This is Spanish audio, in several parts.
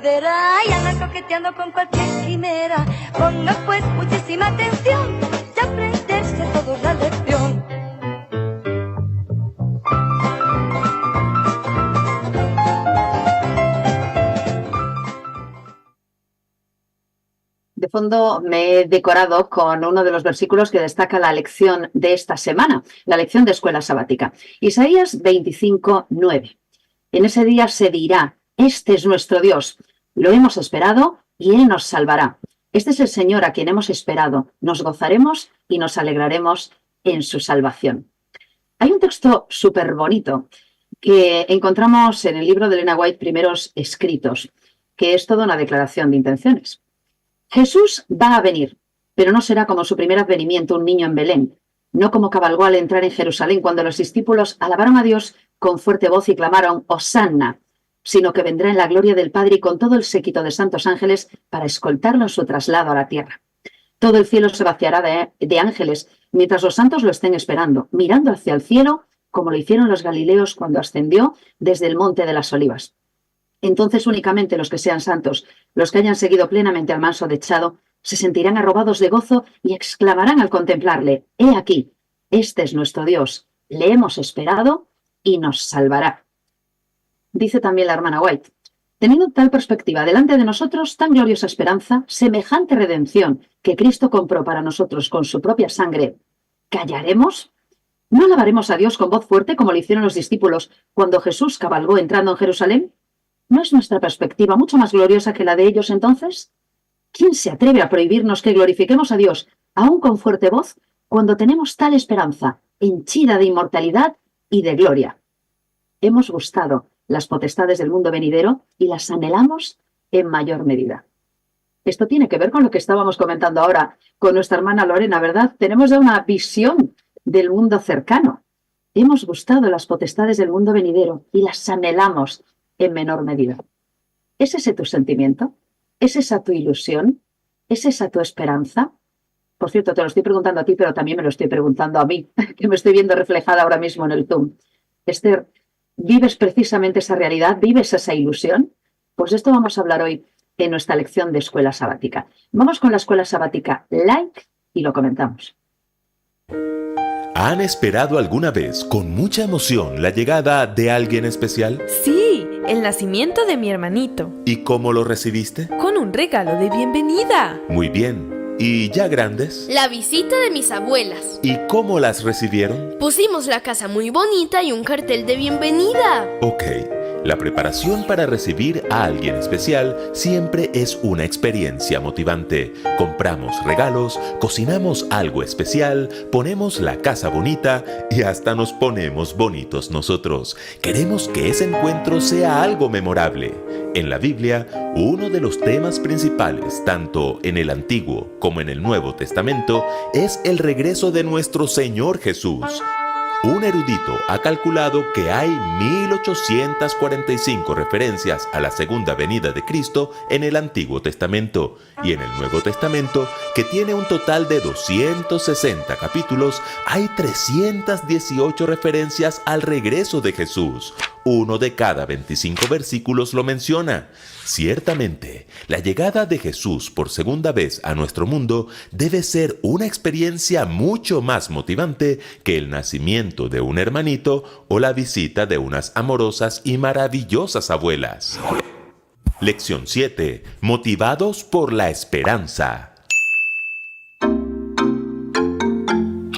verdadera y andan coqueteando con cualquier quimera. Ponga pues muchísima atención y aprenderse toda la lección. De fondo me he decorado con uno de los versículos que destaca la lección de esta semana, la lección de escuela sabática. Isaías 25:9. En ese día se dirá, este es nuestro Dios, lo hemos esperado y Él nos salvará. Este es el Señor a quien hemos esperado, nos gozaremos y nos alegraremos en su salvación. Hay un texto súper bonito que encontramos en el libro de Elena White, Primeros Escritos, que es toda una declaración de intenciones. Jesús va a venir, pero no será como su primer advenimiento un niño en Belén, no como cabalgó al entrar en Jerusalén cuando los discípulos alabaron a Dios con fuerte voz y clamaron «Hosanna», sino que vendrá en la gloria del Padre y con todo el séquito de santos ángeles para escoltarlo en su traslado a la tierra. Todo el cielo se vaciará de ángeles mientras los santos lo estén esperando, mirando hacia el cielo como lo hicieron los galileos cuando ascendió desde el monte de las Olivas. Entonces únicamente los que sean santos, los que hayan seguido plenamente al manso dechado, se sentirán arrobados de gozo y exclamarán al contemplarle, «He aquí, este es nuestro Dios, le hemos esperado y nos salvará». Dice también la hermana White, teniendo tal perspectiva delante de nosotros, tan gloriosa esperanza, semejante redención que Cristo compró para nosotros con su propia sangre, ¿callaremos? ¿No alabaremos a Dios con voz fuerte como lo hicieron los discípulos cuando Jesús cabalgó entrando en Jerusalén? ¿No es nuestra perspectiva mucho más gloriosa que la de ellos entonces? ¿Quién se atreve a prohibirnos que glorifiquemos a Dios, aún con fuerte voz, cuando tenemos tal esperanza, henchida de inmortalidad y de gloria? Hemos gustado las potestades del mundo venidero y las anhelamos en mayor medida. Esto tiene que ver con lo que estábamos comentando ahora con nuestra hermana Lorena, ¿verdad? Tenemos ya una visión del mundo cercano. Hemos gustado las potestades del mundo venidero y las anhelamos en menor medida. ¿Es ese tu sentimiento? ¿Es esa tu ilusión? ¿Es esa tu esperanza? Por cierto, te lo estoy preguntando a ti, pero también me lo estoy preguntando a mí, que me estoy viendo reflejada ahora mismo en el Zoom. Esther, ¿vives precisamente esa realidad? ¿Vives esa ilusión? Pues de esto vamos a hablar hoy en nuestra lección de escuela sabática. Vamos con la escuela sabática Like y lo comentamos. ¿Han esperado alguna vez con mucha emoción la llegada de alguien especial? Sí, el nacimiento de mi hermanito. ¿Y cómo lo recibiste? Con un regalo de bienvenida. Muy bien. ¿Y ya grandes? La visita de mis abuelas. ¿Y cómo las recibieron? Pusimos la casa muy bonita y un cartel de bienvenida. Ok. La preparación para recibir a alguien especial siempre es una experiencia motivante. Compramos regalos, cocinamos algo especial, ponemos la casa bonita y hasta nos ponemos bonitos nosotros. Queremos que ese encuentro sea algo memorable. En la Biblia, uno de los temas principales, tanto en el Antiguo como en el Nuevo Testamento, es el regreso de nuestro Señor Jesús. Un erudito ha calculado que hay 1845 referencias a la segunda venida de Cristo en el Antiguo Testamento, y en el Nuevo Testamento, que tiene un total de 260 capítulos, hay 318 referencias al regreso de Jesús. Uno de cada 25 versículos lo menciona. Ciertamente, la llegada de Jesús por segunda vez a nuestro mundo debe ser una experiencia mucho más motivante que el nacimiento de un hermanito o la visita de unas amorosas y maravillosas abuelas. Lección 7. Motivados por la esperanza.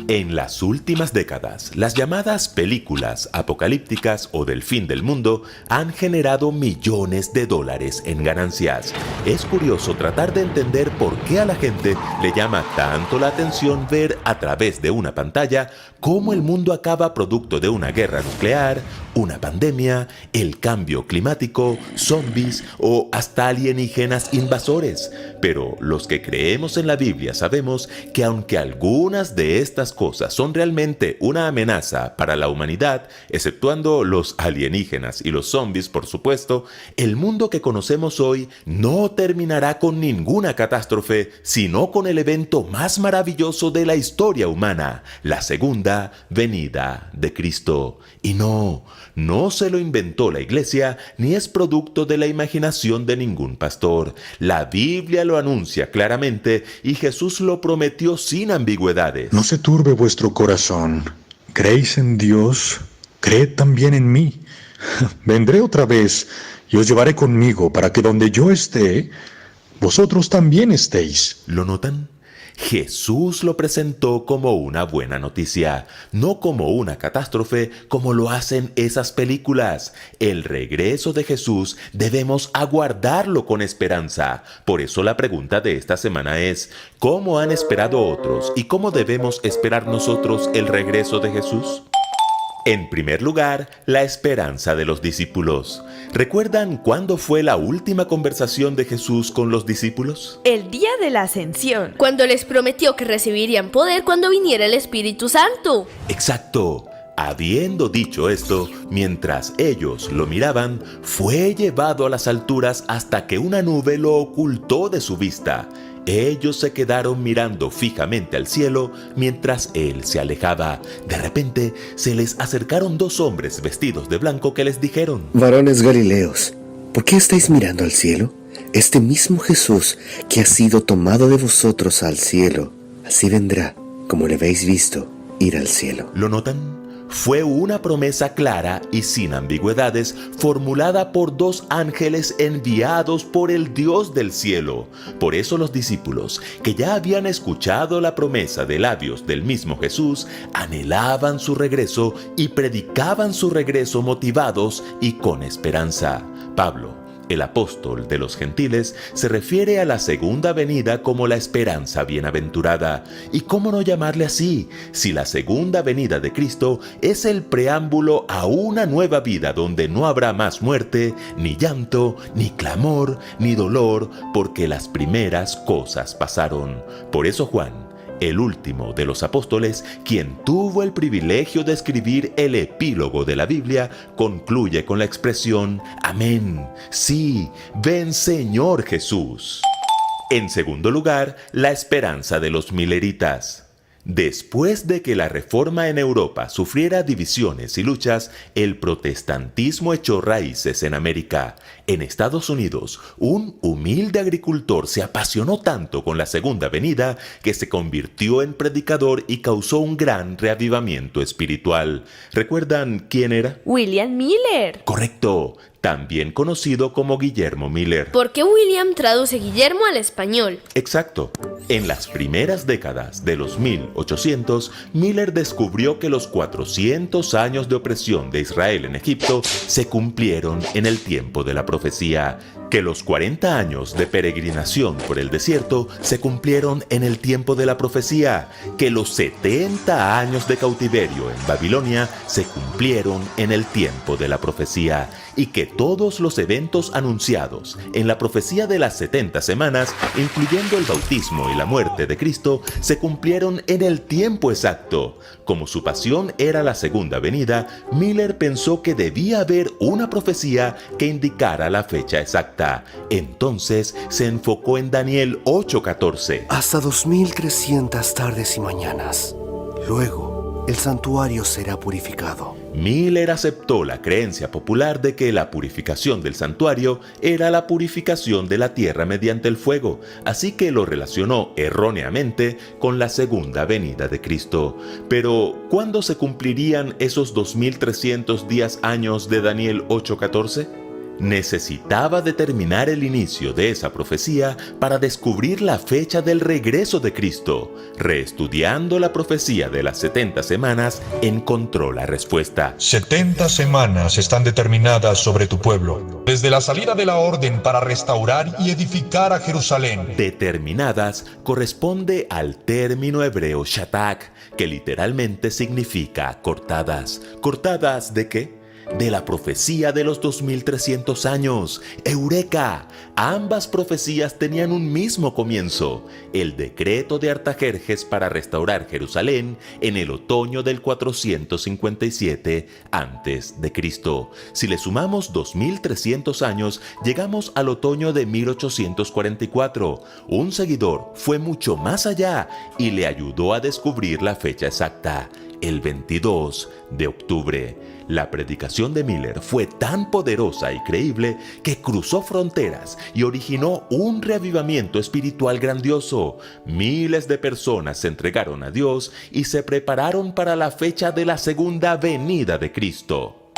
En las últimas décadas, las llamadas películas apocalípticas o del fin del mundo han generado millones de dólares en ganancias. Es curioso tratar de entender por qué a la gente le llama tanto la atención ver a través de una pantalla cómo el mundo acaba producto de una guerra nuclear, una pandemia, el cambio climático, zombies o hasta alienígenas invasores. Pero los que creemos en la Biblia sabemos que aunque algunas de estas cosas son realmente una amenaza para la humanidad, exceptuando los alienígenas y los zombies, por supuesto, el mundo que conocemos hoy no terminará con ninguna catástrofe, sino con el evento más maravilloso de la historia humana, la segunda venida de Cristo. Y no No se lo inventó la iglesia, ni es producto de la imaginación de ningún pastor. La Biblia lo anuncia claramente y Jesús lo prometió sin ambigüedades. No se turbe vuestro corazón. ¿Creéis en Dios? Creed también en mí. Vendré otra vez y os llevaré conmigo para que donde yo esté, vosotros también estéis. ¿Lo notan? Jesús lo presentó como una buena noticia, no como una catástrofe como lo hacen esas películas. El regreso de Jesús debemos aguardarlo con esperanza. Por eso la pregunta de esta semana es, ¿cómo han esperado otros y cómo debemos esperar nosotros el regreso de Jesús? En primer lugar, la esperanza de los discípulos. ¿Recuerdan cuándo fue la última conversación de Jesús con los discípulos? El día de la Ascensión. Cuando les prometió que recibirían poder cuando viniera el Espíritu Santo. Exacto. Habiendo dicho esto, mientras ellos lo miraban, fue llevado a las alturas hasta que una nube lo ocultó de su vista. Ellos se quedaron mirando fijamente al cielo mientras él se alejaba. De repente, se les acercaron dos hombres vestidos de blanco que les dijeron: Varones Galileos, ¿por qué estáis mirando al cielo? Este mismo Jesús que ha sido tomado de vosotros al cielo, así vendrá, como le habéis visto, ir al cielo. ¿Lo notan? Fue una promesa clara y sin ambigüedades, formulada por dos ángeles enviados por el Dios del cielo. Por eso los discípulos, que ya habían escuchado la promesa de labios del mismo Jesús, anhelaban su regreso y predicaban su regreso motivados y con esperanza. Pablo, el apóstol de los gentiles, se refiere a la segunda venida como la esperanza bienaventurada. ¿Y cómo no llamarle así? Si la segunda venida de Cristo es el preámbulo a una nueva vida donde no habrá más muerte, ni llanto, ni clamor, ni dolor, porque las primeras cosas pasaron. Por eso Juan, el último de los apóstoles, quien tuvo el privilegio de escribir el epílogo de la Biblia, concluye con la expresión: Amén, sí, ven Señor Jesús. En segundo lugar, la esperanza de los mileritas. Después de que la Reforma en Europa sufriera divisiones y luchas, el protestantismo echó raíces en América. En Estados Unidos, un humilde agricultor se apasionó tanto con la segunda venida que se convirtió en predicador y causó un gran reavivamiento espiritual. ¿Recuerdan quién era? William Miller. Correcto, también conocido como Guillermo Miller. ¿Por qué William traduce Guillermo al español? Exacto. En las primeras décadas de los 1800, Miller descubrió que los 400 años de opresión de Israel en Egipto se cumplieron en el tiempo de la profecía, que los 40 años de peregrinación por el desierto se cumplieron en el tiempo de la profecía, que los 70 años de cautiverio en Babilonia se cumplieron en el tiempo de la profecía, y que todos los eventos anunciados en la profecía de las 70 semanas, incluyendo el bautismo y la muerte de Cristo, se cumplieron en el tiempo exacto. Como su pasión era la segunda venida, Miller pensó que debía haber una profecía que indicara la fecha exacta. Entonces se enfocó en Daniel 8:14. Hasta 2300 tardes y mañanas. Luego, el santuario será purificado. Miller aceptó la creencia popular de que la purificación del santuario era la purificación de la tierra mediante el fuego, así que lo relacionó erróneamente con la segunda venida de Cristo. Pero, ¿cuándo se cumplirían esos 2300 años de Daniel 8:14? Necesitaba determinar el inicio de esa profecía para descubrir la fecha del regreso de Cristo. Reestudiando la profecía de las 70 semanas, encontró la respuesta. 70 semanas están determinadas sobre tu pueblo, desde la salida de la orden para restaurar y edificar a Jerusalén. Determinadas corresponde al término hebreo shatak, que literalmente significa cortadas. ¿Cortadas de qué? De la profecía de los 2300 años. ¡Eureka! Ambas profecías tenían un mismo comienzo: el decreto de Artajerjes para restaurar Jerusalén en el otoño del 457 a.C. Si le sumamos 2300 años, llegamos al otoño de 1844. Un seguidor fue mucho más allá y le ayudó a descubrir la fecha exacta. el 22 de octubre. La predicación de Miller fue tan poderosa y creíble que cruzó fronteras y originó un reavivamiento espiritual grandioso. Miles de personas se entregaron a Dios y se prepararon para la fecha de la segunda venida de Cristo.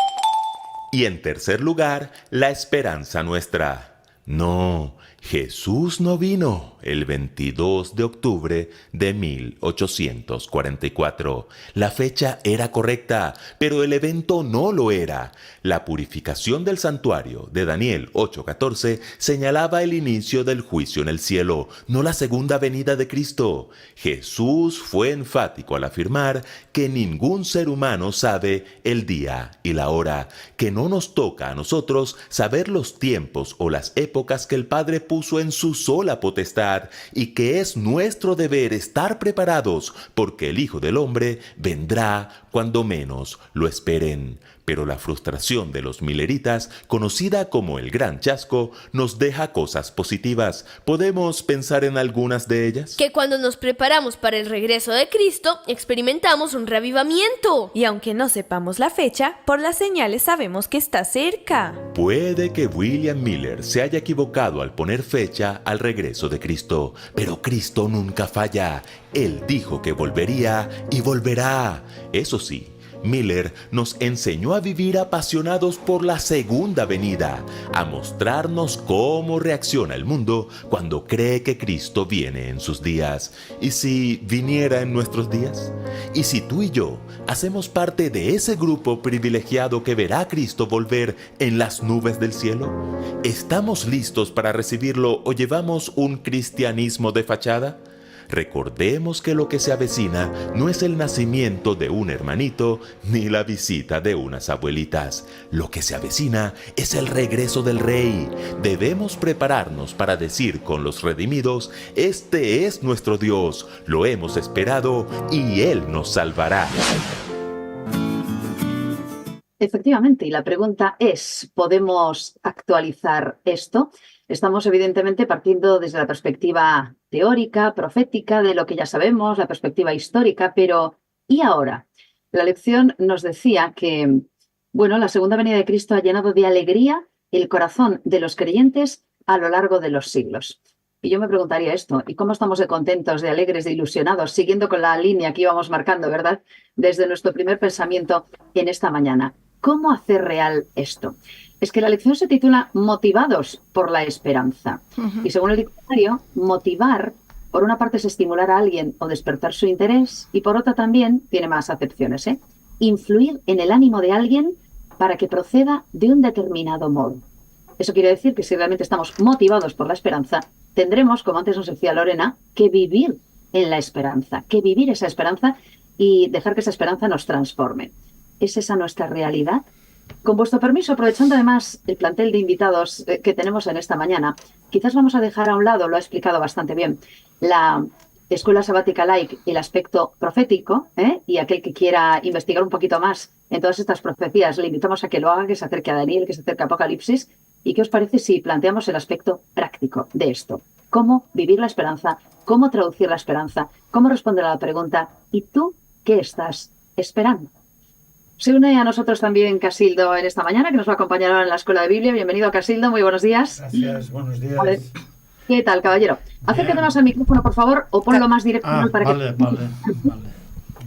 Y en tercer lugar, la esperanza nuestra. No, Jesús no vino el 22 de octubre de 1844. La fecha era correcta, pero el evento no lo era. La purificación del santuario de Daniel 8:14 señalaba el inicio del juicio en el cielo, no la segunda venida de Cristo. Jesús fue enfático al afirmar que ningún ser humano sabe el día y la hora, que no nos toca a nosotros saber los tiempos o las épocas que el Padre puso en su sola potestad, y que es nuestro deber estar preparados, porque el Hijo del Hombre vendrá cuando menos lo esperen. Pero la frustración de los milleritas, conocida como el Gran Chasco, nos deja cosas positivas. ¿Podemos pensar en algunas de ellas? Que cuando nos preparamos para el regreso de Cristo, experimentamos un reavivamiento. Y aunque no sepamos la fecha, por las señales sabemos que está cerca. Puede que William Miller se haya equivocado al poner fecha al regreso de Cristo, pero Cristo nunca falla. Él dijo que volvería y volverá. Eso sí, Miller nos enseñó a vivir apasionados por la segunda venida, a mostrarnos cómo reacciona el mundo cuando cree que Cristo viene en sus días. ¿Y si viniera en nuestros días? ¿Y si tú y yo hacemos parte de ese grupo privilegiado que verá a Cristo volver en las nubes del cielo? ¿Estamos listos para recibirlo o llevamos un cristianismo de fachada? Recordemos que lo que se avecina no es el nacimiento de un hermanito ni la visita de unas abuelitas. Lo que se avecina es el regreso del Rey. Debemos prepararnos para decir con los redimidos: este es nuestro Dios, lo hemos esperado y Él nos salvará. Efectivamente, y la pregunta es, ¿podemos actualizar esto? Estamos evidentemente partiendo desde la perspectiva teórica, profética, de lo que ya sabemos, la perspectiva histórica, pero ¿y ahora? La lección nos decía que, la segunda venida de Cristo ha llenado de alegría el corazón de los creyentes a lo largo de los siglos. Y yo me preguntaría esto, ¿y cómo estamos de contentos, de alegres, de ilusionados, siguiendo con la línea que íbamos marcando, ¿verdad? Desde nuestro primer pensamiento en esta mañana. ¿Cómo hacer real esto? Es que la lección se titula Motivados por la esperanza. Y según el diccionario, motivar, por una parte es estimular a alguien o despertar su interés, y por otra también, tiene más acepciones, influir en el ánimo de alguien para que proceda de un determinado modo. Eso quiere decir que si realmente estamos motivados por la esperanza, tendremos, como antes nos decía Lorena, que vivir en la esperanza, que vivir esa esperanza y dejar que esa esperanza nos transforme. ¿Es esa nuestra realidad? Con vuestro permiso, aprovechando además el plantel de invitados que tenemos en esta mañana, quizás vamos a dejar a un lado, lo ha explicado bastante bien, la Escuela Sabática Like, el aspecto profético, y aquel que quiera investigar un poquito más en todas estas profecías, le invitamos a que lo haga, que se acerque a Daniel, que se acerque a Apocalipsis. ¿Y qué os parece si planteamos el aspecto práctico de esto? ¿Cómo vivir la esperanza? ¿Cómo traducir la esperanza? ¿Cómo responder a la pregunta? ¿Y tú qué estás esperando? Se une a nosotros también Casildo en esta mañana, que nos va a acompañar ahora en la Escuela de Biblia. Bienvenido, Casildo, muy buenos días. Gracias, buenos días. Vale. ¿Qué tal, caballero? Acércate más al micrófono, por favor, o ponlo más directo para vale.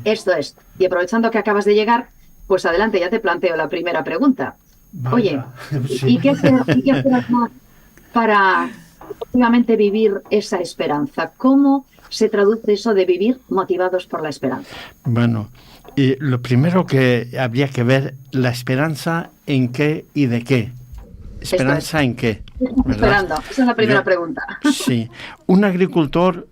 Esto es. Y aprovechando que acabas de llegar, pues adelante, ya te planteo la primera pregunta. Vaya. Oye, Sí. ¿y qué hacer para efectivamente vivir esa esperanza? ¿Cómo se traduce eso de vivir motivados por la esperanza? Bueno, y lo primero que habría que ver, la esperanza en qué y de qué. ¿Esperanza en qué? Esperando, esa es la primera pregunta. Sí, un agricultor,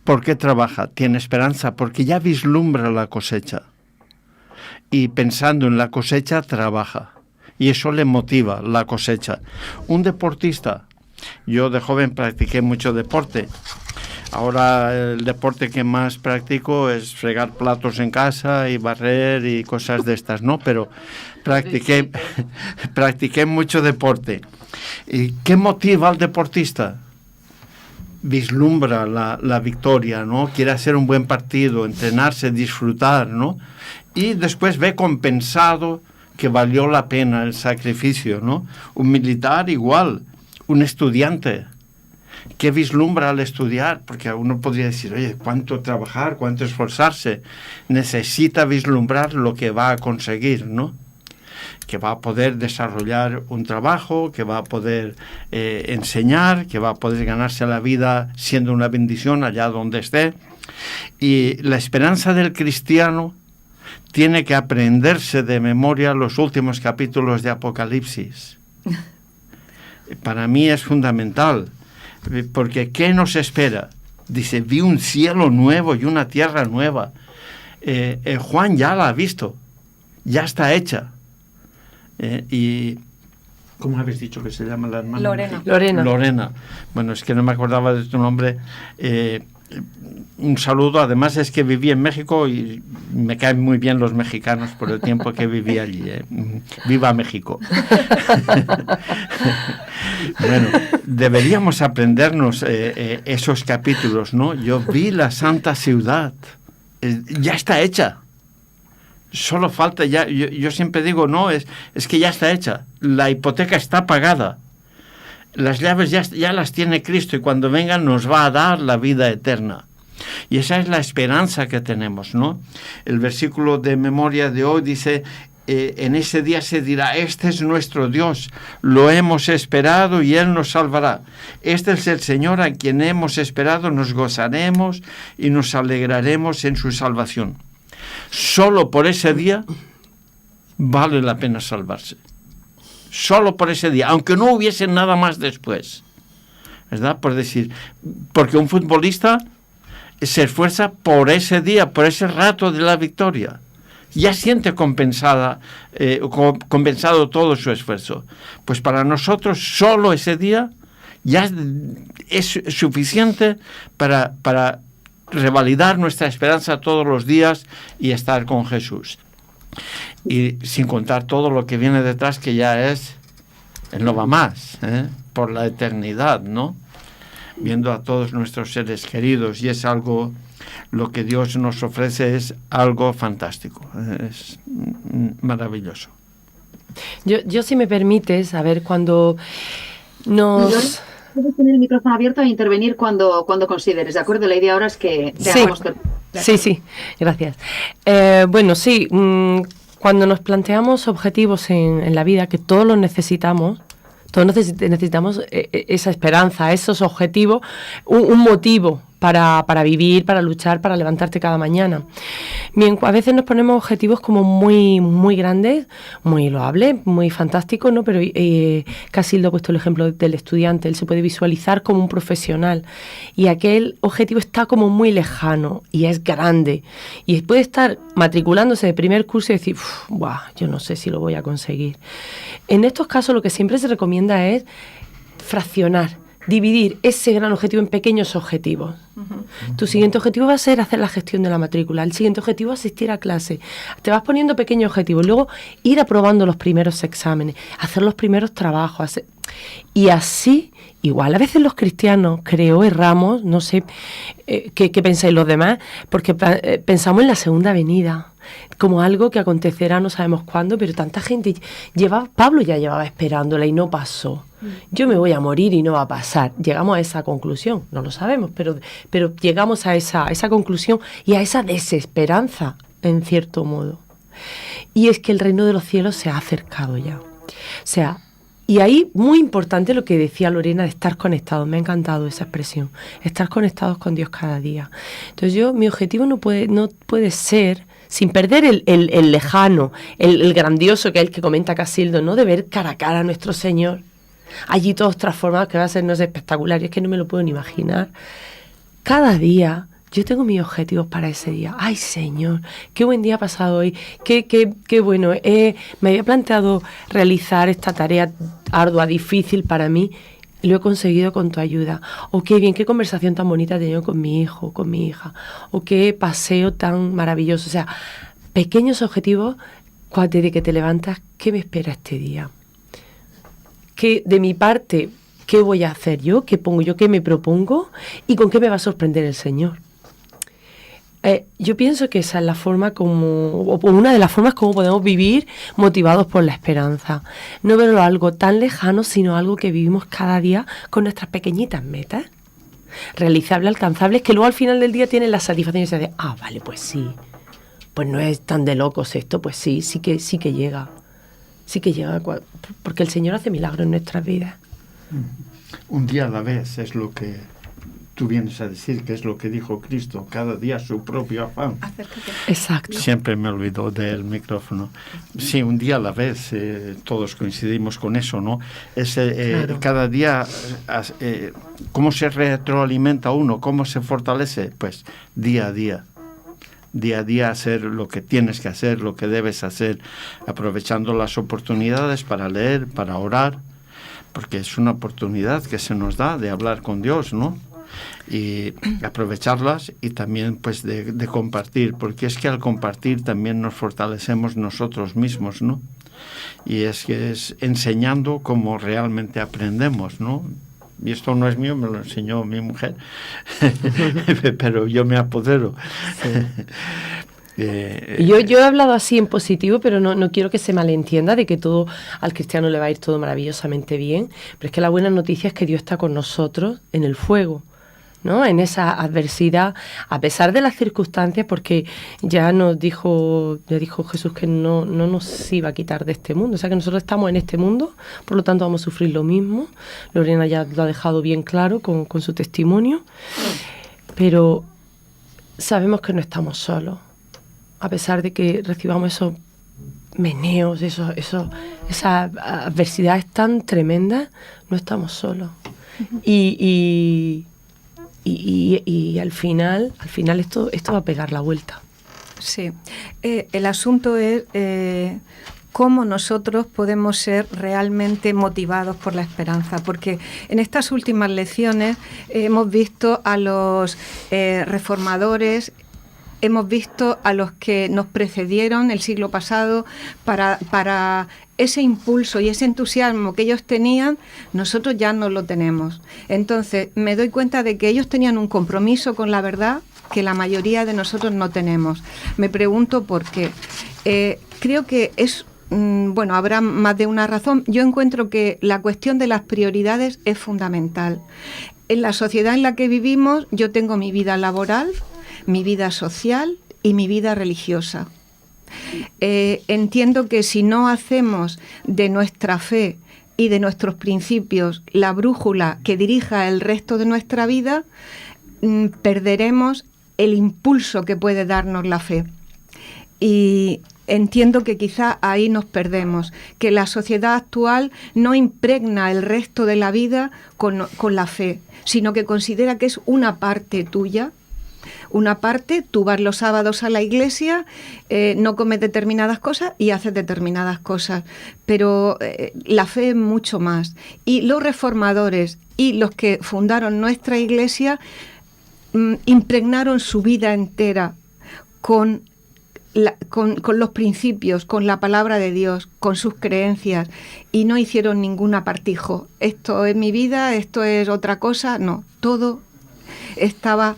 ¿por qué trabaja? Tiene esperanza porque ya vislumbra la cosecha. Y pensando en la cosecha, trabaja. Y eso le motiva, la cosecha. Un deportista, yo de joven practiqué mucho deporte. Ahora el deporte que más practico es fregar platos en casa y barrer y cosas de estas, ¿no? Pero practiqué mucho deporte. ¿Y qué motiva al deportista? vislumbra la victoria, ¿no? Quiere hacer un buen partido, entrenarse, disfrutar, ¿no? Y después ve compensado que valió la pena el sacrificio, ¿no? Un militar igual, un estudiante que vislumbra al estudiar, porque uno podría decir, oye, cuánto trabajar, cuánto esforzarse, necesita vislumbrar lo que va a conseguir, ¿no? Que va a poder desarrollar un trabajo, que va a poder enseñar, que va a poder ganarse la vida siendo una bendición allá donde esté. Y la esperanza del cristiano tiene que aprenderse de memoria los últimos capítulos de Apocalipsis. Para mí es fundamental, porque ¿qué nos espera? Dice, vi un cielo nuevo y una tierra nueva. Juan ya la ha visto, ya está hecha. Y ¿cómo habéis dicho que se llama la hermana? Lorena. Bueno, es que no me acordaba de tu nombre. Un saludo. Además es que viví en México y me caen muy bien los mexicanos por el tiempo que viví allí. ¡Viva México! Bueno, deberíamos aprendernos esos capítulos, ¿no? Yo vi la santa ciudad. Ya está hecha. Solo falta ya, yo siempre digo, no, es que ya está hecha. La hipoteca está pagada. Las llaves ya las tiene Cristo y cuando venga nos va a dar la vida eterna. Y esa es la esperanza que tenemos, ¿no? El versículo de memoria de hoy dice, en ese día se dirá, este es nuestro Dios, lo hemos esperado y Él nos salvará. Este es el Señor a quien hemos esperado, nos gozaremos y nos alegraremos en su salvación. Solo por ese día vale la pena salvarse. Solo por ese día, aunque no hubiese nada más después, ¿verdad? Por decir, porque un futbolista se esfuerza por ese día, por ese rato de la victoria. Ya siente compensado todo su esfuerzo. Pues para nosotros solo ese día ya es suficiente para revalidar nuestra esperanza todos los días y estar con Jesús. Y sin contar todo lo que viene detrás, que ya es el no va más, por la eternidad, ¿no? Viendo a todos nuestros seres queridos, y es algo, lo que Dios nos ofrece es algo fantástico, es maravilloso. Yo si me permites, a ver, cuando nos... Puedes tener el micrófono abierto e intervenir cuando consideres, ¿de acuerdo? La idea ahora es que te hagamos... Sí, gracias. Bueno, sí, cuando nos planteamos objetivos en la vida, que todos los necesitamos, necesitamos esa esperanza, esos objetivos, un motivo para vivir, para luchar, para levantarte cada mañana. Bien, a veces nos ponemos objetivos como muy, muy grandes, muy loables, muy fantásticos, ¿no? Pero Casildo ha puesto el ejemplo del estudiante, él se puede visualizar como un profesional y aquel objetivo está como muy lejano y es grande y puede estar matriculándose de primer curso y decir, ¡buah! Yo no sé si lo voy a conseguir. En estos casos lo que siempre se recomienda es fraccionar, dividir ese gran objetivo en pequeños objetivos. Tu siguiente objetivo va a ser hacer la gestión de la matrícula, el siguiente objetivo es asistir a clase. Te vas poniendo pequeños objetivos, luego ir aprobando los primeros exámenes, hacer los primeros trabajos. Y así, igual, a veces los cristianos, creo, erramos, no sé qué pensáis los demás, porque pensamos en la segunda venida, como algo que acontecerá no sabemos cuándo, pero tanta gente Pablo ya llevaba esperándola y no pasó. Yo me voy a morir y no va a pasar. Llegamos a esa conclusión, no lo sabemos, pero llegamos a esa conclusión y a esa desesperanza, en cierto modo. Y es que el reino de los cielos se ha acercado ya. O sea, y ahí muy importante lo que decía Lorena de estar conectados. Me ha encantado esa expresión, estar conectados con Dios cada día. Entonces mi objetivo no puede ser, sin perder el lejano, el grandioso, que es el que comenta Casildo, ¿no? De ver cara a cara a nuestro Señor, allí todos transformados, que va a ser espectacular, y es que no me lo puedo ni imaginar. Cada día yo tengo mis objetivos para ese día. ¡Ay, Señor! ¡Qué buen día ha pasado hoy! ¡Qué bueno! Me había planteado realizar esta tarea ardua, difícil para mí, y lo he conseguido con tu ayuda. O qué bien, qué conversación tan bonita he tenido con mi hijo, con mi hija. O qué paseo tan maravilloso. O sea, pequeños objetivos, desde que te levantas, ¿qué me espera este día? Que de mi parte ¿Qué voy a hacer yo? ¿Qué pongo yo? ¿Qué me propongo? ¿Y con qué me va a sorprender el Señor? Yo pienso que esa es la forma o una de las formas como podemos vivir motivados por la esperanza. No verlo algo tan lejano, sino algo que vivimos cada día con nuestras pequeñitas metas, realizables, alcanzables, que luego al final del día tienen la satisfacción de vale, pues sí, pues no es tan de locos esto, pues sí que llega, porque el Señor hace milagros en nuestras vidas. Un día a la vez es lo que tú vienes a decir, que es lo que dijo Cristo, cada día su propio afán. Exacto. Siempre me olvido del micrófono. Sí, un día a la vez, todos coincidimos con eso, ¿no? Claro. Cada día, ¿cómo se retroalimenta uno? ¿Cómo se fortalece? Pues día a día. Día a día hacer lo que tienes que hacer, lo que debes hacer, aprovechando las oportunidades para leer, para orar, porque es una oportunidad que se nos da de hablar con Dios, ¿no? Y aprovecharlas y también pues de compartir, porque es que al compartir también nos fortalecemos nosotros mismos, ¿no? Y es que es enseñando como realmente aprendemos, ¿no? Y esto no es mío, me lo enseñó mi mujer, pero yo me apodero. Sí. Yo he hablado así en positivo, pero no quiero que se malentienda de que todo al cristiano le va a ir todo maravillosamente bien, pero es que la buena noticia es que Dios está con nosotros en el fuego, ¿no? En esa adversidad, a pesar de las circunstancias, porque ya dijo Jesús que no nos iba a quitar de este mundo, o sea que nosotros estamos en este mundo, por lo tanto vamos a sufrir lo mismo. Lorena ya lo ha dejado bien claro con su testimonio, pero sabemos que no estamos solos, a pesar de que recibamos esos meneos, esas adversidades tan tremendas, no estamos solos. Y al final esto va a pegar la vuelta. Sí, el asunto es cómo nosotros podemos ser realmente motivados por la esperanza, porque en estas últimas lecciones hemos visto a los reformadores, hemos visto a los que nos precedieron el siglo pasado para ese impulso y ese entusiasmo que ellos tenían, nosotros ya no lo tenemos. Entonces, me doy cuenta de que ellos tenían un compromiso con la verdad que la mayoría de nosotros no tenemos. Me pregunto por qué. Creo que es... Bueno, habrá más de una razón. Yo encuentro que la cuestión de las prioridades es fundamental. En la sociedad en la que vivimos, yo tengo mi vida laboral, mi vida social y mi vida religiosa. Entiendo que si no hacemos de nuestra fe y de nuestros principios la brújula que dirija el resto de nuestra vida, perderemos el impulso que puede darnos la fe. Y entiendo que quizá ahí nos perdemos, que la sociedad actual no impregna el resto de la vida con la fe, sino que considera que es una parte tuya. Una parte, tú vas los sábados a la iglesia, no comes determinadas cosas y haces determinadas cosas, pero la fe es mucho más. Y los reformadores y los que fundaron nuestra iglesia impregnaron su vida entera con los principios, con la palabra de Dios, con sus creencias, y no hicieron ningún apartijo. Esto es mi vida, esto es otra cosa. No, todo estaba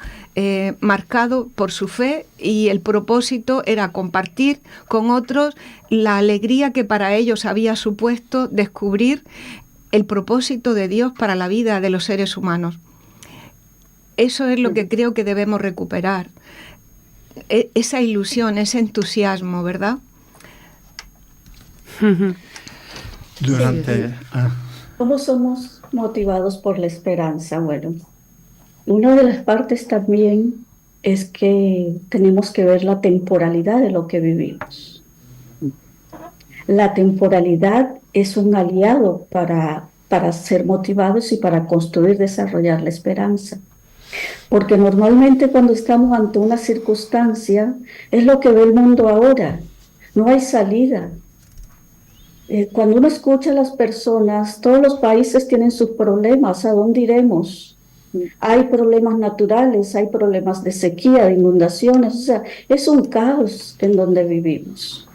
marcado por su fe, y el propósito era compartir con otros la alegría que para ellos había supuesto descubrir el propósito de Dios para la vida de los seres humanos. Eso es lo que creo que debemos recuperar, esa ilusión, ese entusiasmo, ¿verdad? ¿Cómo somos motivados por la esperanza? Bueno, una de las partes también es que tenemos que ver la temporalidad de lo que vivimos. La temporalidad es un aliado para ser motivados y para construir, desarrollar la esperanza. Porque normalmente cuando estamos ante una circunstancia, es lo que ve el mundo ahora, no hay salida. Cuando uno escucha a las personas, todos los países tienen sus problemas, ¿a dónde iremos? Hay problemas naturales, hay problemas de sequía, de inundaciones, o sea, es un caos en donde vivimos.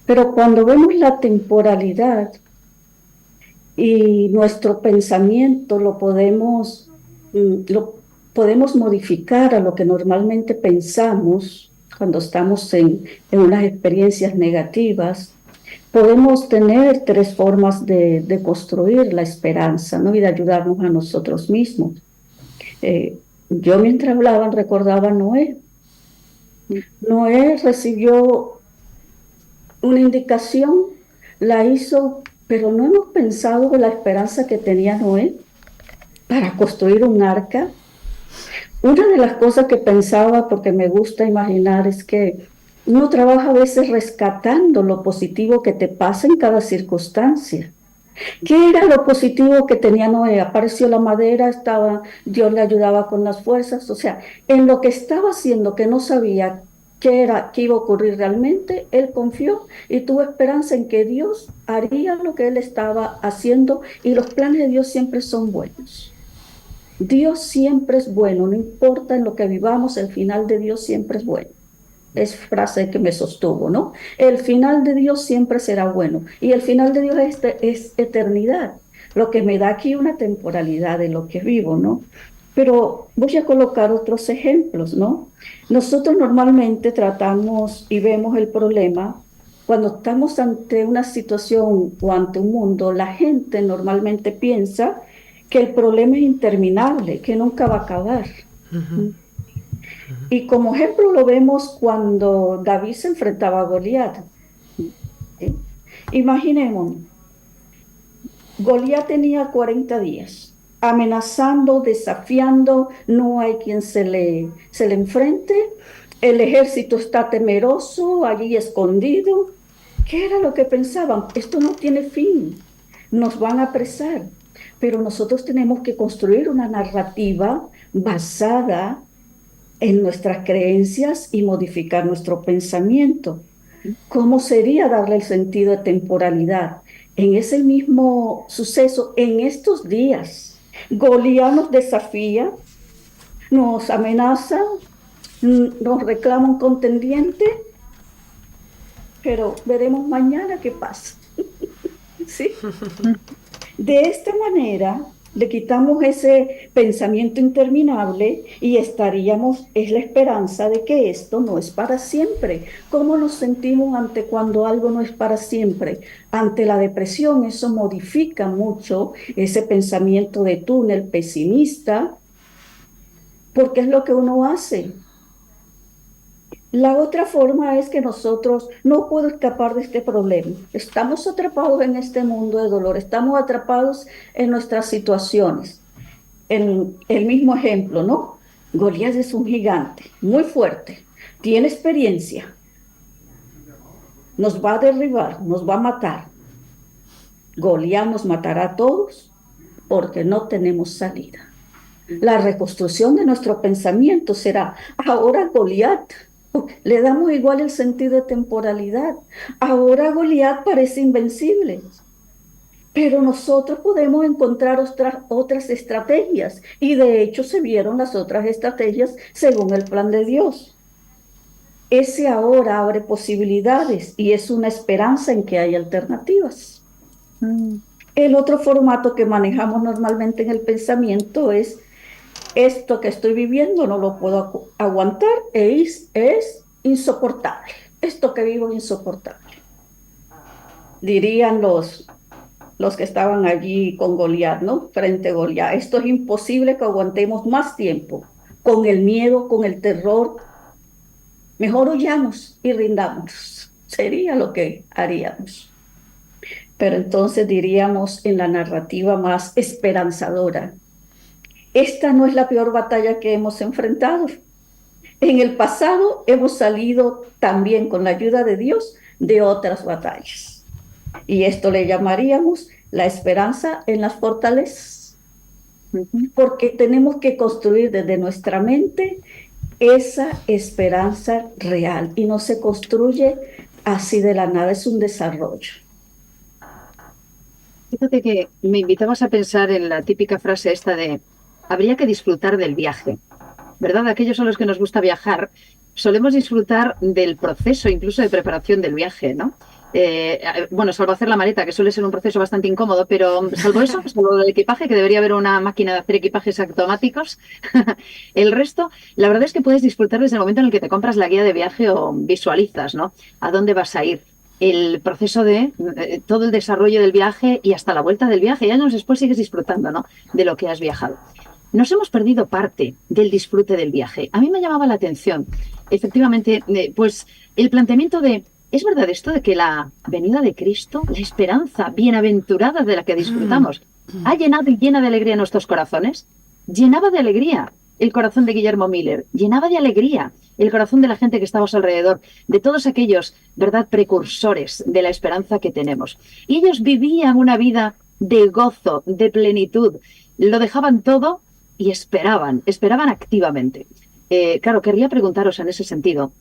Pero cuando vemos la temporalidad, y nuestro pensamiento lo podemos modificar a lo que normalmente pensamos cuando estamos en unas experiencias negativas. Podemos tener 3 formas de construir la esperanza, ¿no? Y de ayudarnos a nosotros mismos. Yo mientras hablaban recordaba a Noé. Noé recibió una indicación, la hizo, pero no hemos pensado en la esperanza que tenía Noé para construir un arca. Una de las cosas que pensaba, porque me gusta imaginar, es que uno trabaja a veces rescatando lo positivo que te pasa en cada circunstancia. ¿Qué era lo positivo que tenía Noé? Apareció la madera, Dios le ayudaba con las fuerzas. O sea, en lo que estaba haciendo, que no sabía qué iba a ocurrir realmente, él confió y tuvo esperanza en que Dios haría lo que él estaba haciendo, y los planes de Dios siempre son buenos. Dios siempre es bueno, no importa en lo que vivamos, el final de Dios siempre es bueno. Es frase que me sostuvo, ¿no? El final de Dios siempre será bueno, y el final de Dios es eternidad, lo que me da aquí una temporalidad de lo que vivo, ¿no? Pero voy a colocar otros ejemplos, ¿no? Nosotros normalmente tratamos y vemos el problema cuando estamos ante una situación o ante un mundo. La gente normalmente piensa que el problema es interminable, que nunca va a acabar. Y como ejemplo lo vemos cuando David se enfrentaba a Goliat. ¿Sí? Imaginemos, Goliat tenía 40 días, amenazando, desafiando, no hay quien se le enfrente, el ejército está temeroso, allí escondido. ¿Qué era lo que pensaban? Esto no tiene fin, nos van a apresar. Pero nosotros tenemos que construir una narrativa basada en nuestras creencias y modificar nuestro pensamiento. ¿Cómo sería darle el sentido de temporalidad? En ese mismo suceso, en estos días, Goliat nos desafía, nos amenaza, nos reclama un contendiente, pero veremos mañana qué pasa. ¿Sí? De esta manera le quitamos ese pensamiento interminable y es la esperanza de que esto no es para siempre. ¿Cómo nos sentimos ante cuando algo no es para siempre? Ante la depresión, eso modifica mucho ese pensamiento de túnel pesimista, porque es lo que uno hace. La otra forma es que nosotros no puedo escapar de este problema. Estamos atrapados en este mundo de dolor, estamos atrapados en nuestras situaciones. En el mismo ejemplo, ¿no? Goliat es un gigante, muy fuerte, tiene experiencia, nos va a derribar, nos va a matar. Goliat nos matará a todos porque no tenemos salida. La reconstrucción de nuestro pensamiento será: ahora Goliat, le damos igual el sentido de temporalidad. Ahora Goliat parece invencible, pero nosotros podemos encontrar otras estrategias, y de hecho se vieron las otras estrategias según el plan de Dios. Ese ahora abre posibilidades y es una esperanza en que hay alternativas. El otro formato que manejamos normalmente en el pensamiento es: esto que estoy viviendo no lo puedo aguantar, es insoportable. Esto que vivo es insoportable. Dirían los que estaban allí con Goliat, ¿no? Frente a Goliat. Esto es imposible que aguantemos más tiempo, con el miedo, con el terror. Mejor huyamos y rindámonos. Sería lo que haríamos. Pero entonces diríamos en la narrativa más esperanzadora: esta no es la peor batalla que hemos enfrentado. En el pasado hemos salido también, con la ayuda de Dios, de otras batallas. Y esto le llamaríamos la esperanza en las fortalezas. Porque tenemos que construir desde nuestra mente esa esperanza real. Y no se construye así de la nada, es un desarrollo. Fíjate que me invitabas a pensar en la típica frase esta de: habría que disfrutar del viaje, ¿verdad? Aquellos a los que nos gusta viajar, solemos disfrutar del proceso, incluso de preparación del viaje, ¿no? Bueno, salvo hacer la maleta, que suele ser un proceso bastante incómodo, pero salvo eso, salvo el equipaje, que debería haber una máquina de hacer equipajes automáticos, el resto, la verdad es que puedes disfrutar desde el momento en el que te compras la guía de viaje o visualizas, ¿no? A dónde vas a ir. El proceso de todo el desarrollo del viaje y hasta la vuelta del viaje, y años después sigues disfrutando, ¿no? De lo que has viajado. Nos hemos perdido parte del disfrute del viaje. A mí me llamaba la atención, efectivamente, pues el planteamiento de, ¿es verdad esto de que la venida de Cristo, la esperanza bienaventurada de la que disfrutamos, ha llenado y llena de alegría nuestros corazones? Llenaba de alegría el corazón de Guillermo Miller, llenaba de alegría el corazón de la gente que estaba a su alrededor, de todos aquellos, ¿verdad?, precursores de la esperanza que tenemos. Y ellos vivían una vida de gozo, de plenitud, lo dejaban todo y esperaban activamente. Claro, querría preguntaros en ese sentido,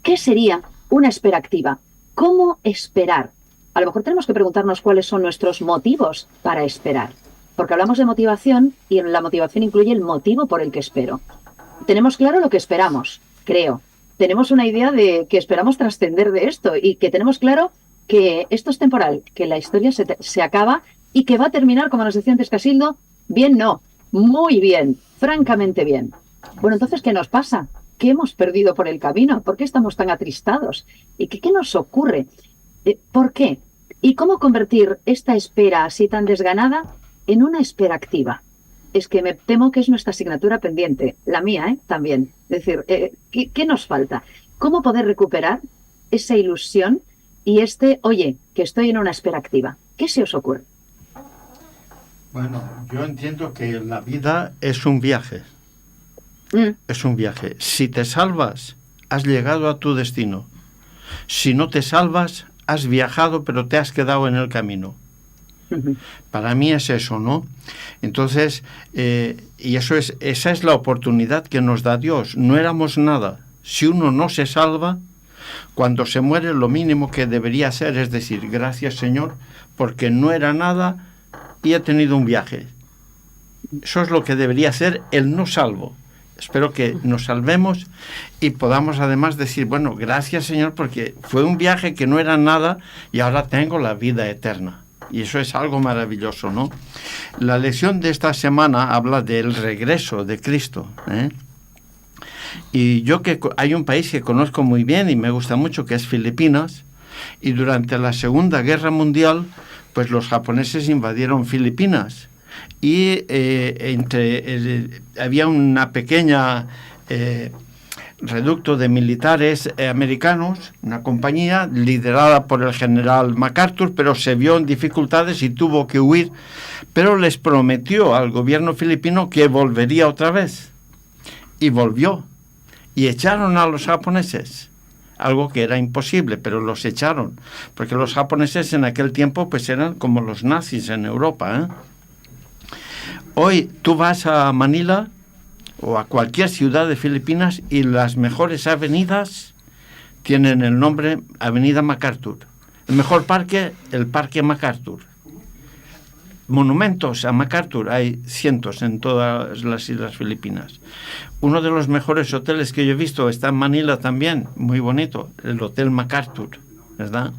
¿qué sería una espera activa? ¿Cómo esperar? A lo mejor tenemos que preguntarnos cuáles son nuestros motivos para esperar, porque hablamos de motivación y la motivación incluye el motivo por el que espero. Tenemos claro lo que esperamos, creo. Tenemos una idea de que esperamos trascender de esto y que tenemos claro que esto es temporal, que la historia se acaba y que va a terminar, como nos decía antes Casildo, bien no, muy bien, francamente bien. Bueno, entonces, ¿qué nos pasa? ¿Qué hemos perdido por el camino? ¿Por qué estamos tan atristados? ¿Y qué nos ocurre? ¿Por qué? ¿Y cómo convertir esta espera así tan desganada en una espera activa? Es que me temo que es nuestra asignatura pendiente, la mía, también. Es decir, ¿qué nos falta? ¿Cómo poder recuperar esa ilusión y oye, que estoy en una espera activa? ¿Qué se os ocurre? Bueno, yo entiendo que la vida es un viaje. Es un viaje. Si te salvas, has llegado a tu destino. Si no te salvas, has viajado, pero te has quedado en el camino. Para mí es eso, ¿no? Entonces, y esa es la oportunidad que nos da Dios. No éramos nada. Si uno no se salva, cuando se muere, lo mínimo que debería hacer es decir, gracias Señor, porque no era nada y he tenido un viaje. Eso es lo que debería hacer el no salvo. Espero que nos salvemos y podamos además decir, bueno, gracias Señor, porque fue un viaje que no era nada y ahora tengo la vida eterna. Y eso es algo maravilloso, ¿no? La lección de esta semana habla del regreso de Cristo, Y yo hay un país que conozco muy bien y me gusta mucho, que es Filipinas, y durante la Segunda Guerra Mundial, pues los japoneses invadieron Filipinas y había una pequeña reducto de militares americanos, una compañía liderada por el general MacArthur, pero se vio en dificultades y tuvo que huir, pero les prometió al gobierno filipino que volvería otra vez, y volvió, y echaron a los japoneses, algo que era imposible, pero los echaron, porque los japoneses en aquel tiempo pues eran como los nazis en Europa, Hoy tú vas a Manila o a cualquier ciudad de Filipinas y las mejores avenidas tienen el nombre Avenida MacArthur. El mejor parque, el Parque MacArthur. Monumentos a MacArthur hay cientos en todas las islas filipinas. Uno de los mejores hoteles que yo he visto está en Manila también, muy bonito, el Hotel MacArthur, ¿verdad?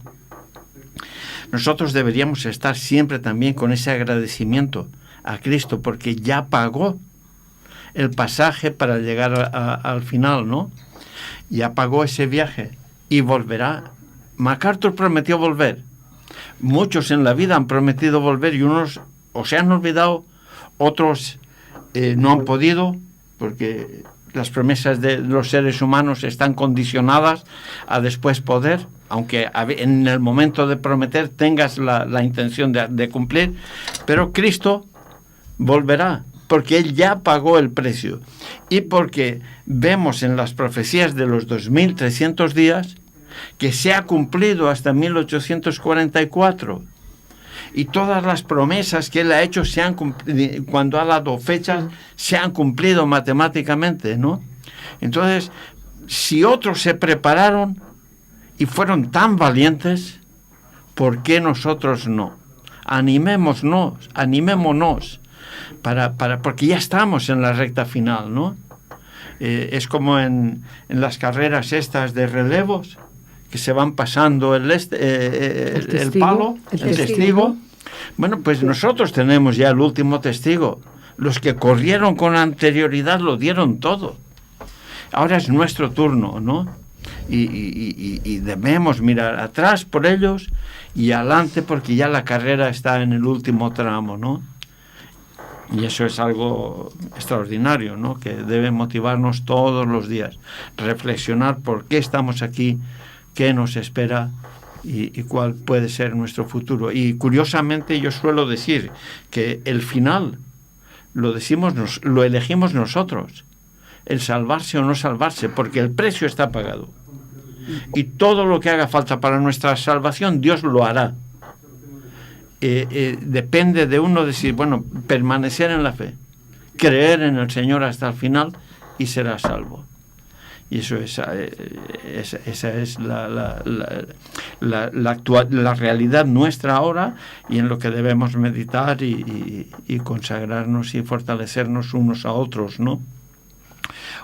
Nosotros deberíamos estar siempre también con ese agradecimiento a Cristo, porque ya pagó el pasaje para llegar al final, ¿no? Ya pagó ese viaje y volverá. MacArthur prometió volver. Muchos en la vida han prometido volver y unos o se han olvidado, otros no han podido, porque las promesas de los seres humanos están condicionadas a después poder, aunque en el momento de prometer tengas la intención de cumplir, pero Cristo volverá, porque Él ya pagó el precio y porque vemos en las profecías de los 2300 días que se ha cumplido hasta 1844 y todas las promesas que Él ha hecho se han cumplido, cuando ha dado fechas se han cumplido matemáticamente, ¿no? Entonces, si otros se prepararon y fueron tan valientes, ¿por qué nosotros no? Animémonos porque ya estamos en la recta final, ¿no? Es como en las carreras estas de relevos, que se van pasando el palo, el testigo. Bueno, pues nosotros tenemos ya el último testigo. Los que corrieron con anterioridad lo dieron todo. Ahora es nuestro turno, ¿no? Y debemos mirar atrás por ellos y adelante porque ya la carrera está en el último tramo, ¿no? Y eso es algo extraordinario, ¿no? Que debe motivarnos todos los días. Reflexionar por qué estamos aquí, qué nos espera y cuál puede ser nuestro futuro. Y curiosamente yo suelo decir que el final lo elegimos nosotros. El salvarse o no salvarse, porque el precio está pagado. Y todo lo que haga falta para nuestra salvación, Dios lo hará. Depende de uno decir, bueno, permanecer en la fe, creer en el Señor hasta el final y será salvo. Y eso esa es la realidad nuestra ahora y en lo que debemos meditar y consagrarnos y fortalecernos unos a otros, ¿no?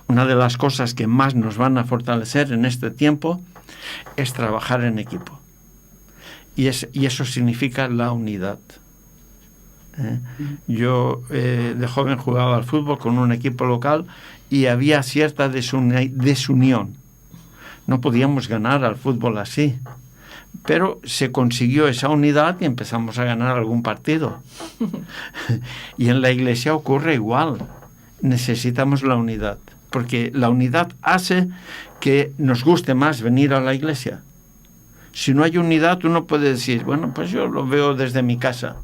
Una de las cosas que más nos van a fortalecer en este tiempo es trabajar en equipo. Y eso significa la unidad. Yo de joven jugaba al fútbol con un equipo local y había cierta desunión. No podíamos ganar al fútbol así. Pero se consiguió esa unidad y empezamos a ganar algún partido. Y en la iglesia ocurre igual. Necesitamos la unidad. Porque la unidad hace que nos guste más venir a la iglesia. Si no hay unidad, uno puede decir, bueno, pues yo lo veo desde mi casa.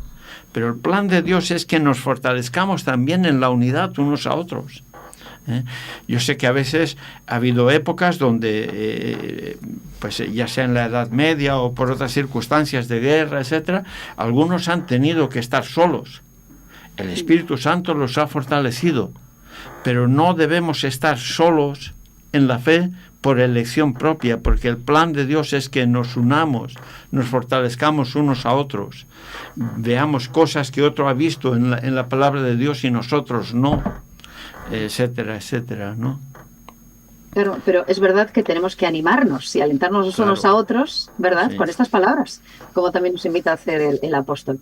Pero el plan de Dios es que nos fortalezcamos también en la unidad unos a otros. Yo sé que a veces ha habido épocas donde, pues ya sea en la Edad Media o por otras circunstancias de guerra, etcétera, algunos han tenido que estar solos. El Espíritu Santo los ha fortalecido. Pero no debemos estar solos en la fe por elección propia, porque el plan de Dios es que nos unamos, nos fortalezcamos unos a otros, veamos cosas que otro ha visto en la palabra de Dios y nosotros no, etcétera, etcétera, ¿no? Claro, pero es verdad que tenemos que animarnos y alentarnos unos a otros, ¿verdad? Sí. Con estas palabras, como también nos invita a hacer el apóstol.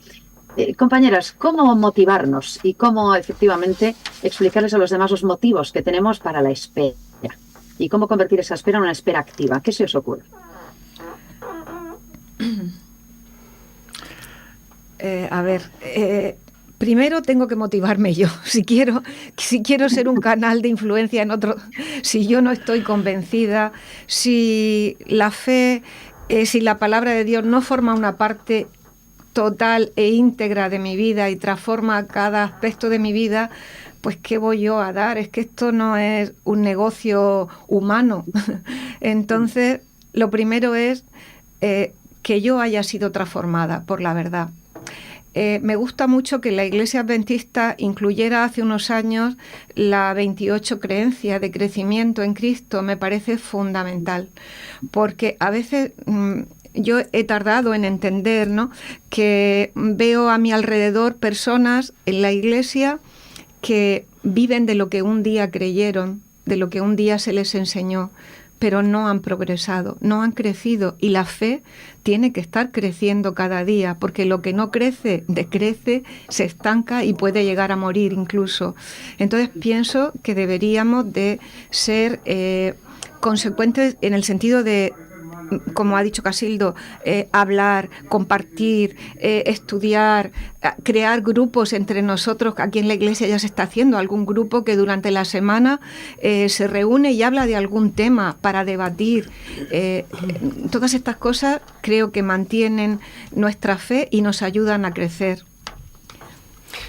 Compañeras, ¿cómo motivarnos y cómo efectivamente explicarles a los demás los motivos que tenemos para la espera? ¿Y cómo convertir esa espera en una espera activa? ¿Qué se os ocurre? Primero tengo que motivarme yo. Si quiero ser un canal de influencia en otro, si yo no estoy convencida, si la fe, si la palabra de Dios no forma una parte total e íntegra de mi vida y transforma cada aspecto de mi vida, pues ¿qué voy yo a dar? Es que esto no es un negocio humano. Entonces, lo primero es que yo haya sido transformada por la verdad. Me gusta mucho que la Iglesia Adventista incluyera hace unos años la 28 creencias de crecimiento en Cristo. Me parece fundamental, porque a veces yo he tardado en entender, ¿no?, que veo a mi alrededor personas en la Iglesia que viven de lo que un día creyeron, de lo que un día se les enseñó, pero no han progresado, no han crecido, y la fe tiene que estar creciendo cada día, porque lo que no crece, decrece, se estanca y puede llegar a morir incluso. Entonces pienso que deberíamos de ser consecuentes en el sentido de, como ha dicho Casildo, hablar, compartir, estudiar, crear grupos entre nosotros. Aquí en la iglesia ya se está haciendo algún grupo que durante la semana se reúne y habla de algún tema para debatir. Todas estas cosas creo que mantienen nuestra fe y nos ayudan a crecer.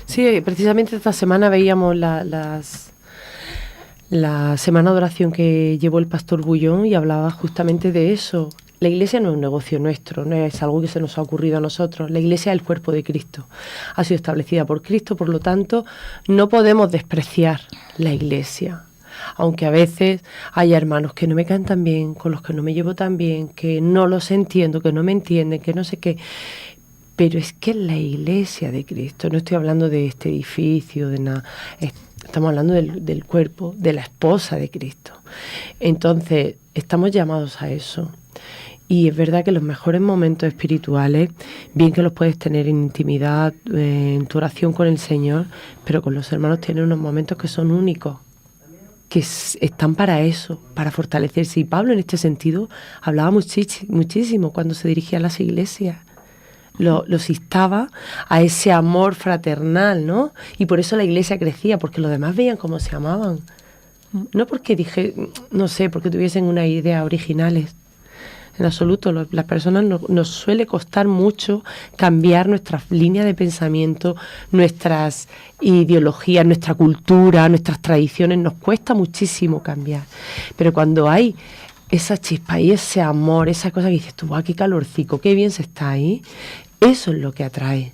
Sí, precisamente esta semana veíamos la semana de oración que llevó el pastor Bullón y hablaba justamente de eso. La iglesia no es un negocio nuestro, no es algo que se nos ha ocurrido a nosotros. La iglesia es el cuerpo de Cristo, ha sido establecida por Cristo, por lo tanto no podemos despreciar la iglesia. Aunque a veces haya hermanos que no me caen tan bien, con los que no me llevo tan bien, que no los entiendo, que no me entienden, que no sé qué. Pero es que la iglesia de Cristo, no estoy hablando de este edificio, de nada. Estamos hablando del cuerpo, de la esposa de Cristo. Entonces, estamos llamados a eso. Y es verdad que los mejores momentos espirituales, bien que los puedes tener en intimidad, en tu oración con el Señor, pero con los hermanos tienes unos momentos que son únicos, que están para eso, para fortalecerse. Y Pablo en este sentido hablaba muchísimo cuando se dirigía a las iglesias. Los instaba a ese amor fraternal, ¿no? Y por eso la iglesia crecía, porque los demás veían cómo se amaban. No porque porque tuviesen unas ideas originales. En absoluto, las personas nos suele costar mucho cambiar nuestras líneas de pensamiento, nuestras ideologías, nuestra cultura, nuestras tradiciones, nos cuesta muchísimo cambiar. Pero cuando hay esa chispa y ese amor, esa cosa que dices tú, ¡guau, qué calorcico, qué bien se está ahí! Eso es lo que atrae.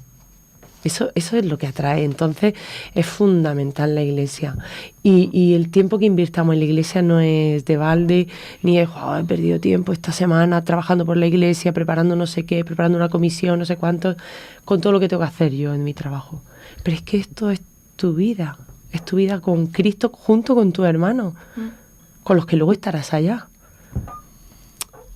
Eso es lo que atrae. Entonces es fundamental la iglesia. Y el tiempo que invirtamos en la iglesia no es de balde, ni es, he perdido tiempo esta semana trabajando por la iglesia, preparando no sé qué, preparando una comisión, no sé cuánto, con todo lo que tengo que hacer yo en mi trabajo. Pero es que esto es tu vida con Cristo junto con tus hermanos, con los que luego estarás allá.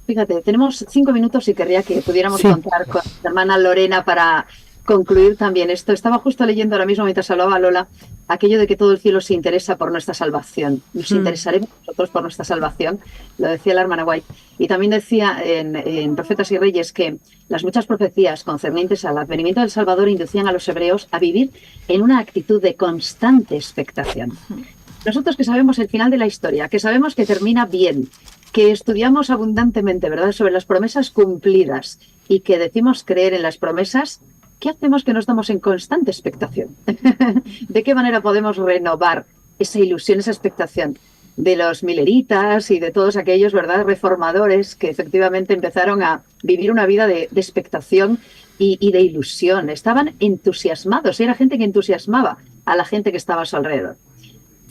Fíjate, tenemos 5 minutos y querría que pudiéramos contar con la hermana Lorena para concluir también esto. Estaba justo leyendo ahora mismo mientras hablaba Lola aquello de que todo el cielo se interesa por nuestra salvación. Nos interesaremos nosotros por nuestra salvación, lo decía la hermana White. Y también decía en Profetas y Reyes que las muchas profecías concernientes al advenimiento del Salvador inducían a los hebreos a vivir en una actitud de constante expectación. Nosotros que sabemos el final de la historia, que sabemos que termina bien, que estudiamos abundantemente, ¿verdad?, sobre las promesas cumplidas y que decimos creer en las promesas, ¿qué hacemos que no estamos en constante expectación? ¿De qué manera podemos renovar esa ilusión, esa expectación de los mileritas y de todos aquellos, ¿verdad?, reformadores que efectivamente empezaron a vivir una vida de expectación y de ilusión? Estaban entusiasmados, era gente que entusiasmaba a la gente que estaba a su alrededor.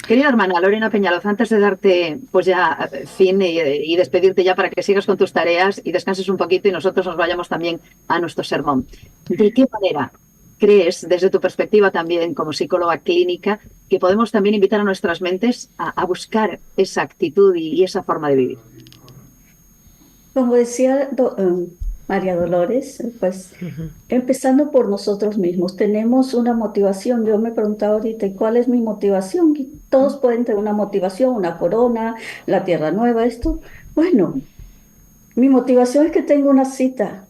Querida hermana Lorena Peñaloz, antes de darte pues ya fin y despedirte ya para que sigas con tus tareas y descanses un poquito y nosotros nos vayamos también a nuestro sermón, ¿de qué manera crees, desde tu perspectiva también como psicóloga clínica, que podemos también invitar a nuestras mentes a buscar esa actitud y esa forma de vivir? Como decía María Dolores, pues empezando por nosotros mismos, tenemos una motivación. Yo me preguntaba ahorita, ¿cuál es mi motivación? Y todos pueden tener una motivación, una corona, la tierra nueva, esto. Bueno, mi motivación es que tengo una cita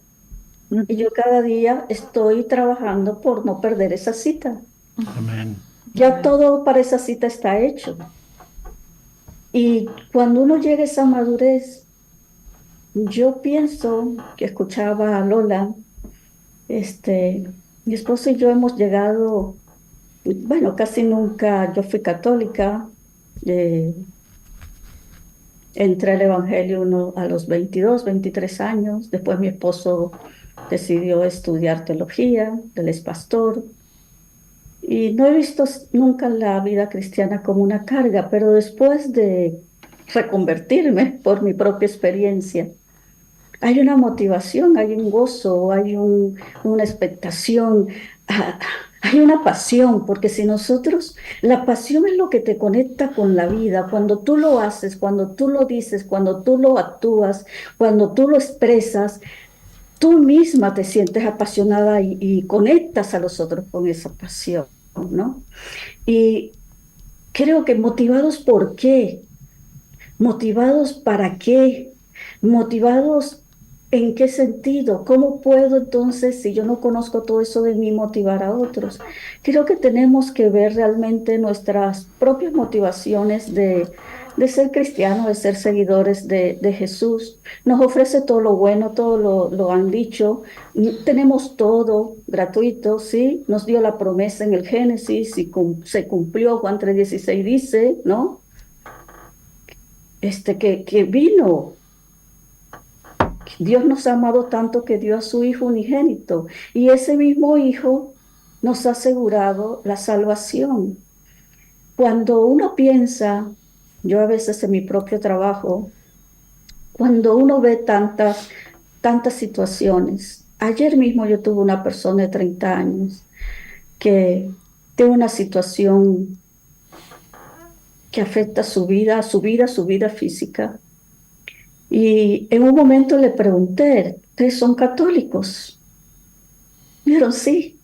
y yo cada día estoy trabajando por no perder esa cita. Amén. Ya todo para esa cita está hecho. Y cuando uno llega a esa madurez, yo pienso que escuchaba a Lola, mi esposo y yo hemos llegado, bueno, casi nunca, yo fui católica, entré al Evangelio a los 22, 23 años, después mi esposo decidió estudiar teología, él es pastor, y no he visto nunca la vida cristiana como una carga, pero después de reconvertirme por mi propia experiencia, hay una motivación, hay un gozo, hay una expectación, hay una pasión, porque si nosotros, la pasión es lo que te conecta con la vida, cuando tú lo haces, cuando tú lo dices, cuando tú lo actúas, cuando tú lo expresas, tú misma te sientes apasionada y conectas a los otros con esa pasión, ¿no? Y creo que motivados ¿por qué? ¿Motivados para qué? ¿Motivados en qué sentido? ¿Cómo puedo entonces, si yo no conozco todo eso de mí, motivar a otros? Creo que tenemos que ver realmente nuestras propias motivaciones de ser cristianos, de ser seguidores de Jesús. Nos ofrece todo lo bueno, todo lo han dicho. Tenemos todo gratuito, ¿sí? Nos dio la promesa en el Génesis y se cumplió. Juan 3:16 dice, ¿no? Que vino. Dios nos ha amado tanto que dio a su Hijo unigénito. Y ese mismo Hijo nos ha asegurado la salvación. Cuando uno piensa, yo a veces en mi propio trabajo, cuando uno ve tantas situaciones. Ayer mismo yo tuve una persona de 30 años que tiene una situación que afecta su vida física. Y en un momento le pregunté, ¿ustedes son católicos? Dijeron, sí.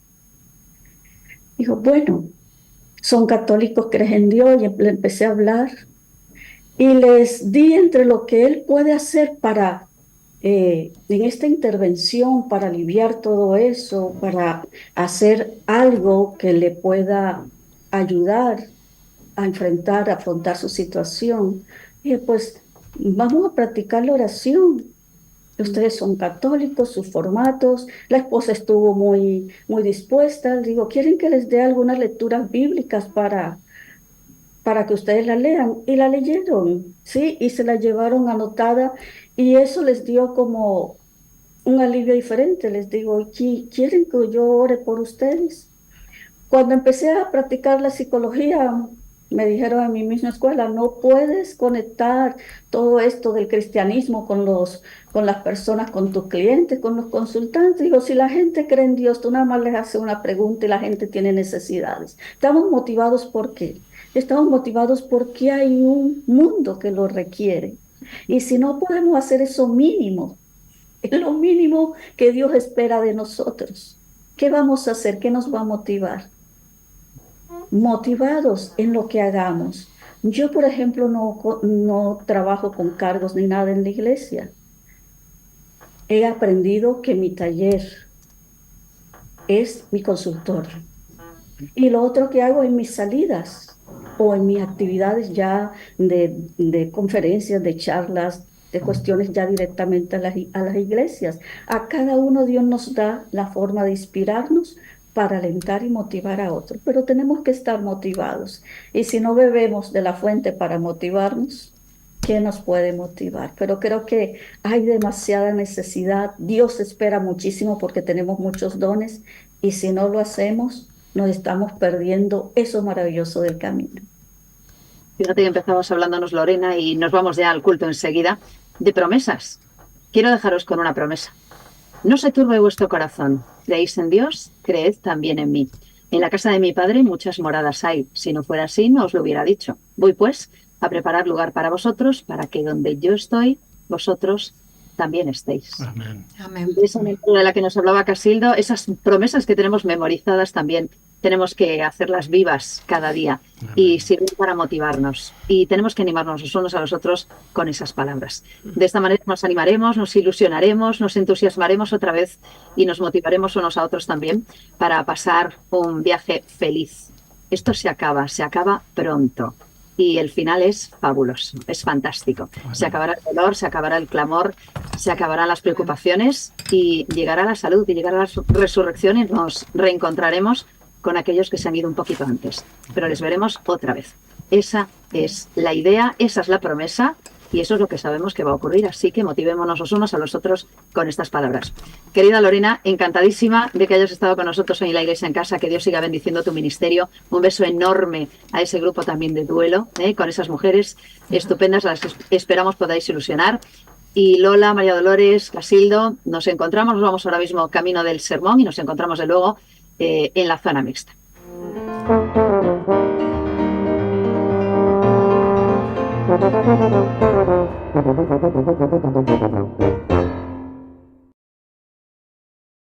Dijo, bueno, son católicos, creen en Dios, y le empecé a hablar. Y les di entre lo que él puede hacer para, en esta intervención, para aliviar todo eso, para hacer algo que le pueda ayudar a afrontar su situación. Y pues vamos a practicar la oración. Ustedes son católicos, sus formatos. La esposa estuvo muy dispuesta. Digo, ¿quieren que les dé algunas lecturas bíblicas para que ustedes la lean? Y la leyeron, ¿sí? Y se la llevaron anotada y eso les dio como un alivio diferente. Les digo, ¿quieren que yo ore por ustedes? Cuando empecé a practicar la psicología, me dijeron en mi misma escuela, no puedes conectar todo esto del cristianismo con las personas, con tus clientes, con los consultantes. Digo, si la gente cree en Dios, tú nada más les haces una pregunta y la gente tiene necesidades. Estamos motivados ¿por qué? Estamos motivados porque hay un mundo que lo requiere. Y si no podemos hacer eso mínimo, es lo mínimo que Dios espera de nosotros. ¿Qué vamos a hacer? ¿Qué nos va a motivar? Motivados en lo que hagamos. Yo, por ejemplo, no trabajo con cargos ni nada en la iglesia. He aprendido que mi taller es mi consultorio. Y lo otro que hago en mis salidas o en mis actividades ya de conferencias, de charlas, de cuestiones ya directamente a las iglesias. A cada uno Dios nos da la forma de inspirarnos para alentar y motivar a otros, pero tenemos que estar motivados. Y si no bebemos de la fuente para motivarnos, ¿qué nos puede motivar? Pero creo que hay demasiada necesidad. Dios espera muchísimo porque tenemos muchos dones y si no lo hacemos, nos estamos perdiendo eso maravilloso del camino. Fíjate que empezamos hablándonos, Lorena, y nos vamos ya al culto enseguida, de promesas. Quiero dejaros con una promesa. No se turbe vuestro corazón. Creéis en Dios, creed también en mí. En la casa de mi Padre muchas moradas hay. Si no fuera así, no os lo hubiera dicho. Voy, pues, a preparar lugar para vosotros, para que donde yo estoy, vosotros también estéis. Amén. Amén. Esa memoria de la que nos hablaba Casildo, esas promesas que tenemos memorizadas también, tenemos que hacerlas vivas cada día y sirven para motivarnos. Y tenemos que animarnos los unos a los otros con esas palabras. De esta manera nos animaremos, nos ilusionaremos, nos entusiasmaremos otra vez y nos motivaremos unos a otros también para pasar un viaje feliz. Esto se acaba pronto. Y el final es fabuloso, es fantástico. Se acabará el dolor, se acabará el clamor, se acabarán las preocupaciones y llegará la salud y llegará la resurrección y nos reencontraremos con aquellos que se han ido un poquito antes. Pero les veremos otra vez. Esa es la idea, esa es la promesa y eso es lo que sabemos que va a ocurrir. Así que motivémonos los unos a los otros con estas palabras. Querida Lorena, encantadísima de que hayas estado con nosotros hoy en la Iglesia en Casa. Que Dios siga bendiciendo tu ministerio. Un beso enorme a ese grupo también de duelo, con esas mujeres estupendas. Las esperamos podáis ilusionar. Y Lola, María Dolores, Casildo, nos vamos ahora mismo camino del sermón y nos encontramos de luego en la zona mixta.